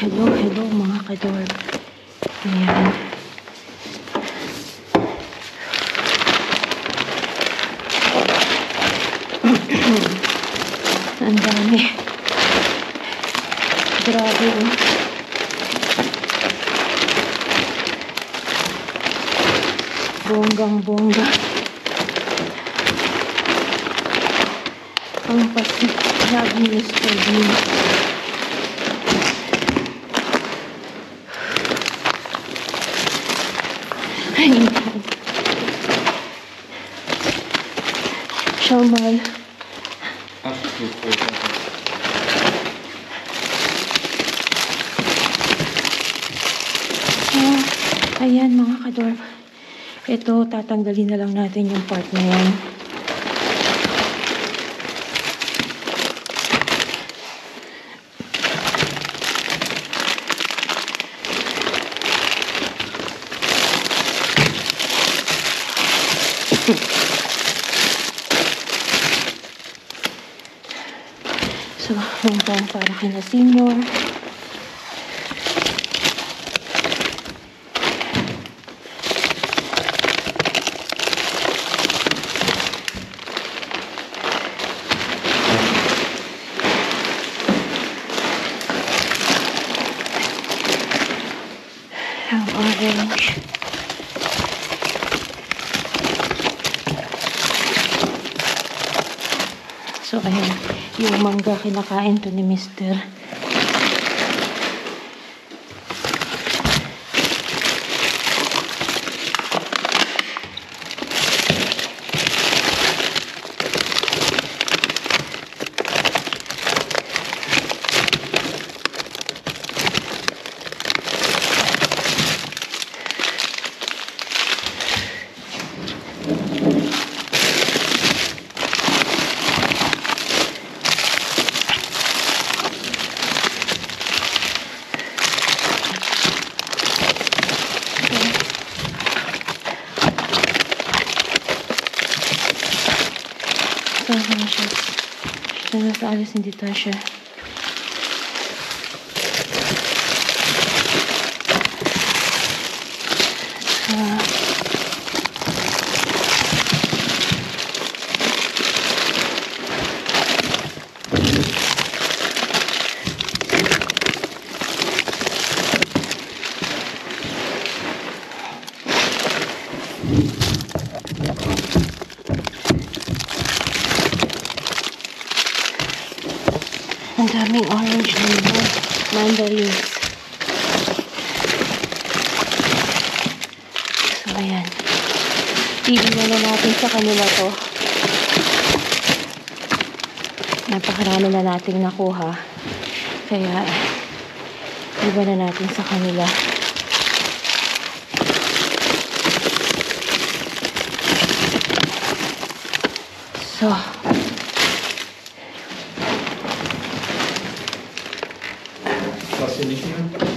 hello mga kadorb. Ayan. Ang dami. Grabe oh. Bonggang-bongga. Ang pasilag ni Mr. Bean. Ayan. Shamal. Ayan mga kadorb. Ito, tatanggalin na lang natin yung part na yan. So, hanggang para kina senior. Ang orange. So, ayan. Yung mangga kinakain to ni Mr. Saan siya? Siya nasa alas hindi ta siya. Ang daming orange na mandarins. So, ayan. Iiwan na natin sa kanila to. Napakarami na nating nakuha. Kaya, iwan na natin sa kanila. So,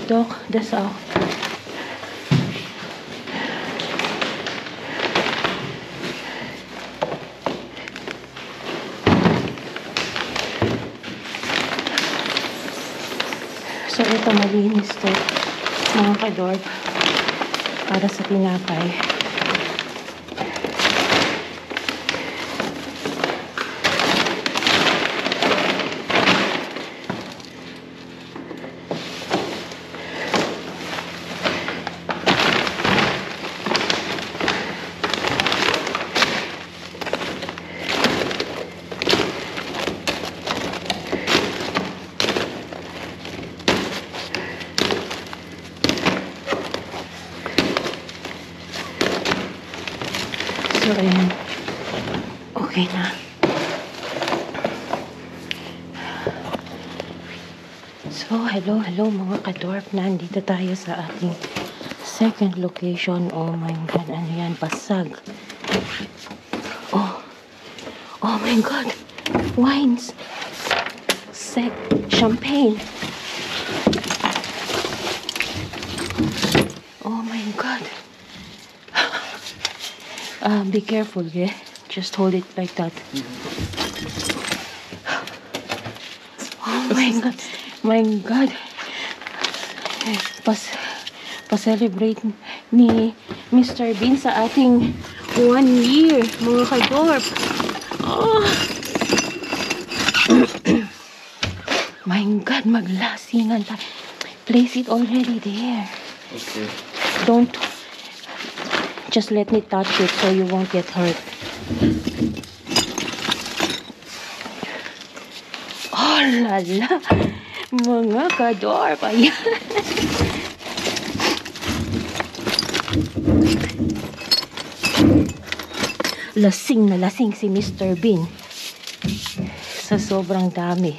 doch, das auch. So, ito malinis to, mga kadorb, para sa tinapay. So, ayan. Okay na. So, hello mga kadorb. Nandito tayo sa ating second location. Oh my God. Ano yan? Basag. Oh my God. Wines. Champagne. Oh my God. Be careful, yeah? Just hold it like that. Oh my God. My God. pa-celebrate ni Mr. Bean sa ating 1 year, mga kadorp. Oh. My God, maglasingan tayo. Place it already there. Okay. Don't. Just let me touch it so you won't get hurt. Oh, lala. Mga kadorp. Ayan. Lasing na lasing si Mr. Bean. Sa sobrang dami.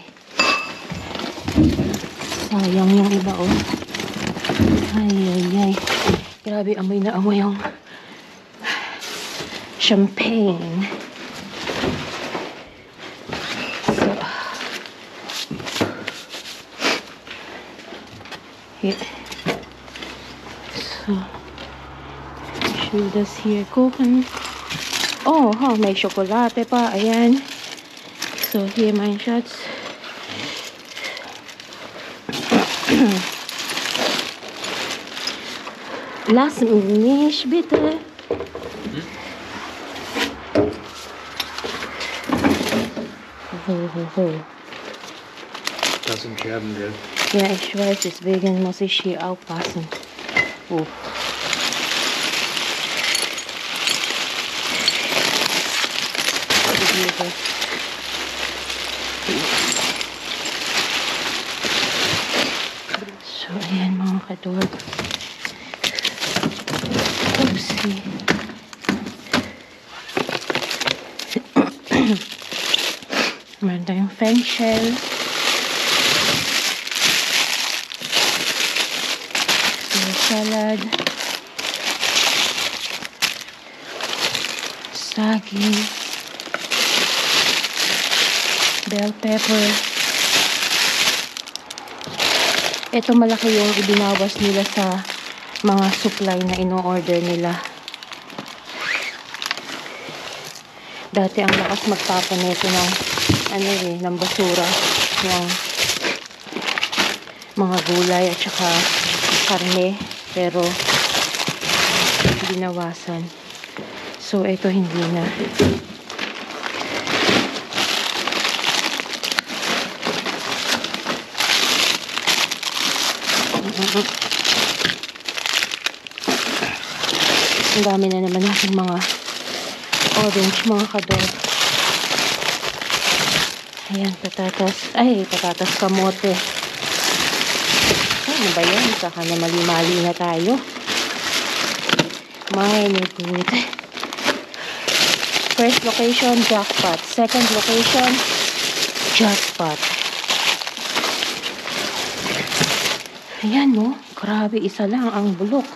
Sayang yung iba, oh. Ay, ay, ay. Grabe, amoy na amoy yung champagne. So, here. So, show this here. Coconut. Oh, may chocolate pa. Ayan. So, here my shots. Lass mich bitte. Da sind Scherben, gell? Ja, ich weiß, deswegen muss ich hier aufpassen. Oh. So, ayan mga kadorp. Oopsie. Meron tayong fenchel. Salad. Saging. Bell pepper. Ito malaki yung ibinawas nila sa mga supply na ino-order nila. Dati ang lakas magtapon nito ng ng basura, yung mga gulay at saka karne, pero binawasan. So ito hindi na. Ang dami na naman natin mga orange, mga kadorp. Ayan, patatas. Ay, patatas kamote. Ano ba yan? Saka na mali-mali na tayo. My good. First location, jackpot. Second location, jackpot. Ayan, no? Grabe, isa lang ang bulok.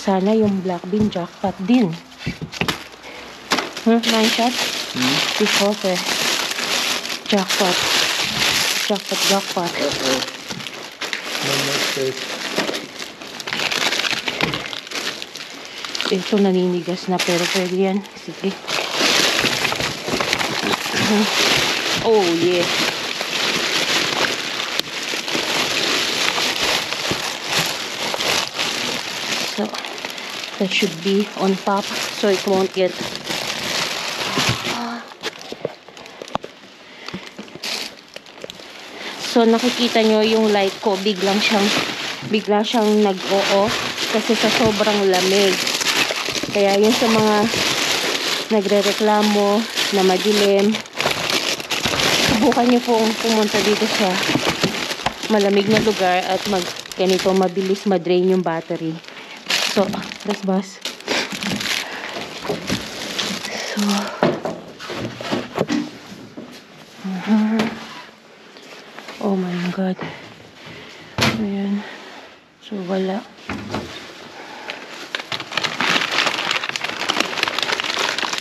Sana yung black bean jackpot din. Nine shot? Ich hoffe. Jackpot. Jackpot, jackpot. No mistake. Ito naninigas na pero pwede yan. Sige. Oh, yeah. So, that should be on top so it won't get so nakikita nyo yung light ko bigla siyang nag-o-off kasi sa sobrang lamig. Kaya yun sa mga nagre-reklamo na madilim, subukan nyo pong pumunta dito sa malamig na lugar at ganito mabilis ma-drain yung battery. So, bas. So, oh my God. Ayan. So, wala.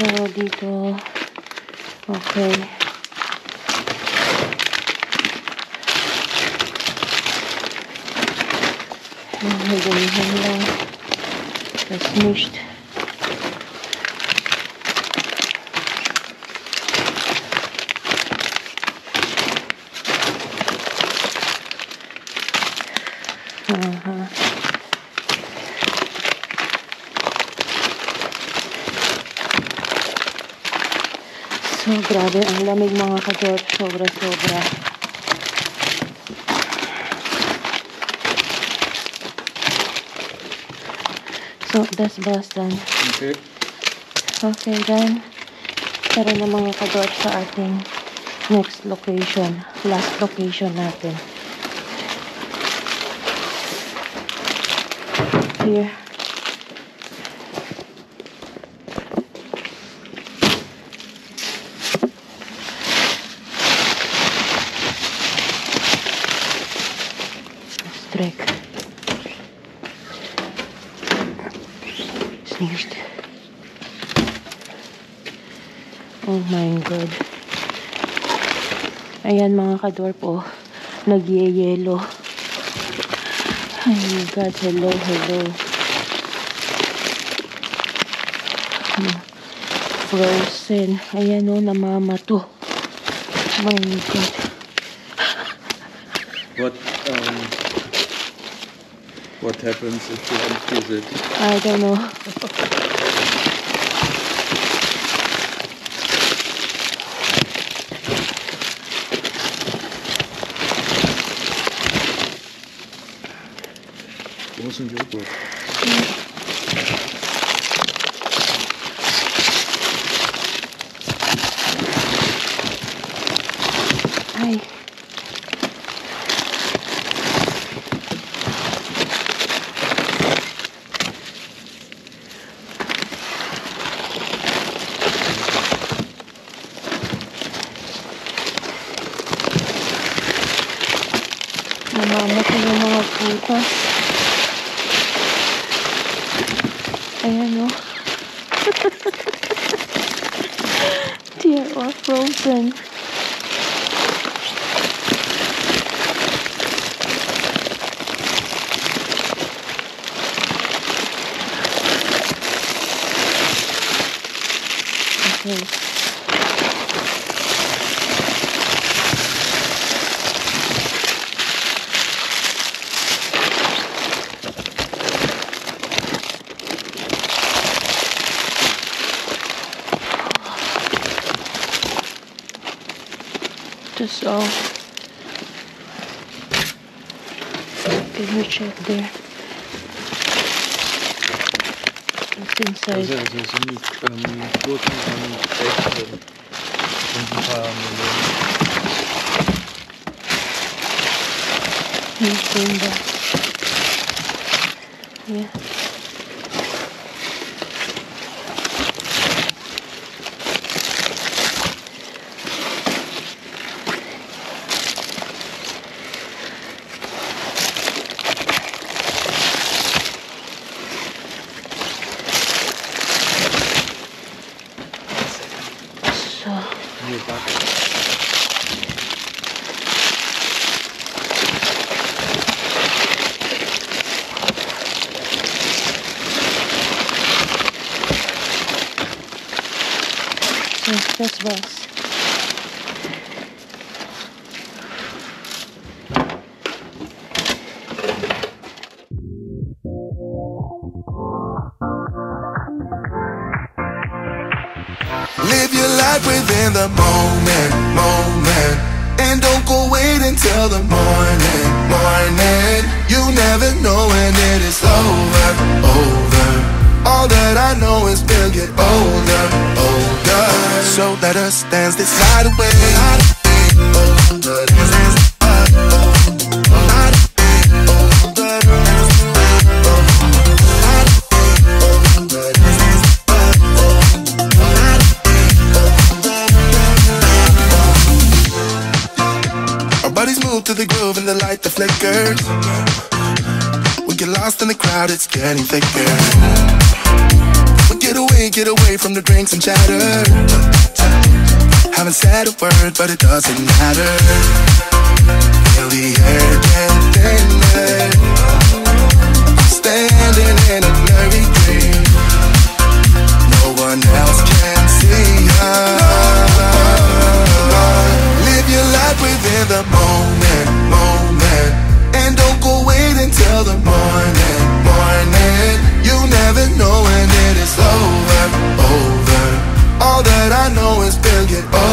So, dito. Okay. Ganyan lang. Das nicht. So, grabe, ang lamig mga kadorp. Sobra-sobra. So, that's Boston. Okay. Okay, then, tara na mga kadorp sa ating next location. Last location natin. Here. Strike. Sneezed. Oh my God. Ayan mga kadorp, oh. Nagyeyelo. Oh my God. Hello, hello. Frozen. Ayan, oh. Namamato. Oh my God. What happens if you unfreeze it? I don't know. Frozen yogurt. Ay. Namamatay yung mga putas. Ayan, oh. They are all frozen. Okay. Just all. Can you check there? What's inside? Also sind Gurken und Äpfel und ein paar Melonen. Here's Linda. Yeah. So, Hier backen. that's Ross. Live your life within the moment, and don't go wait until the morning. You never know when it is over. All that I know is we'll get older. So let us dance this night away. To the groove and the light that flickers. We get lost in the crowd, it's getting thicker. We get away from the drinks and chatter. Haven't said a word, but it doesn't matter. Feel the air get thinner. I'm standing in a blurry dream. No one else can see us. Live your life within the moment, and don't go wait until the morning. You never know when it is over. All that I know is we'll get over.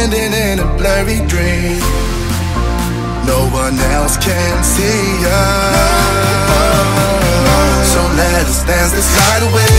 pretending in a blurry dream. No one else can see us, so let us dance this night away.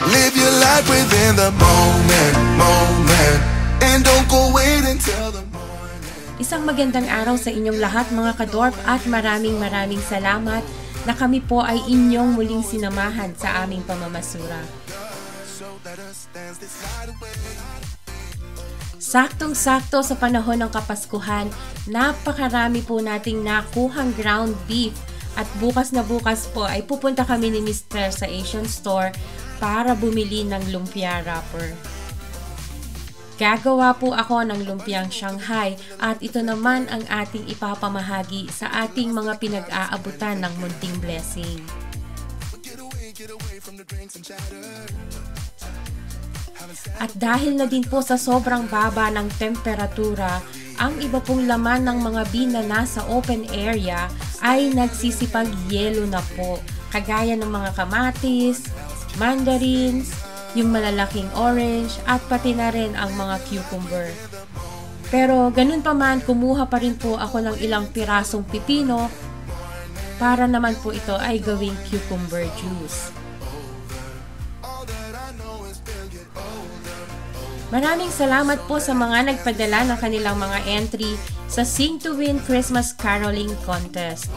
Live your life within the moment, and don't go wait until the morning. Isang magandang araw sa inyong lahat mga kadorp at maraming salamat na kami po ay inyong muling sinamahan sa aming pamamasura. Saktong-sakto sa panahon ng Kapaskuhan, napakarami po nating nakuhang ground beef at bukas na bukas po ay pupunta kami ni Mr. sa Asian Store para bumili ng lumpia wrapper. Gagawa po ako ng lumpiang Shanghai at ito naman ang ating ipapamahagi sa ating mga pinag-aabutan ng munting blessing. At dahil na din po sa sobrang baba ng temperatura, ang iba pong laman ng mga bin na nasa open area ay nagsisipag yelo na po, kagaya ng mga kamatis, mandarins, yung malalaking orange, at pati na rin ang mga cucumber. Pero ganun pa man, kumuha pa rin po ako ng ilang pirasong pipino para naman po ito ay gawing cucumber juice. Maraming salamat po sa mga nagpadala ng kanilang mga entry sa Sing to Win Christmas Caroling Contest.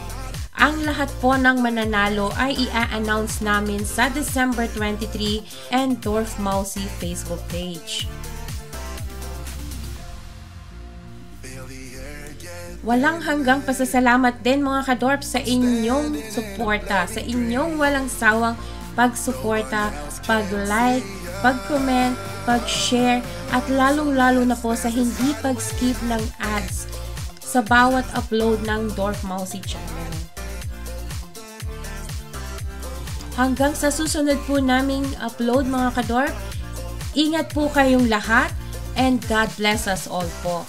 Ang lahat po ng mananalo ay i-announce namin sa December 23 and Dorf Mousy Facebook page. Walang hanggang pasasalamat din mga kadorp sa inyong suporta, sa inyong walang sawang pagsuporta, pag-like, pag-comment, pag-share, at lalong-lalo na po sa hindi pag-skip ng ads sa bawat upload ng Dorf Mousy channel. Hanggang sa susunod po naming upload mga kadorp, ingat po kayong lahat and God bless us all po.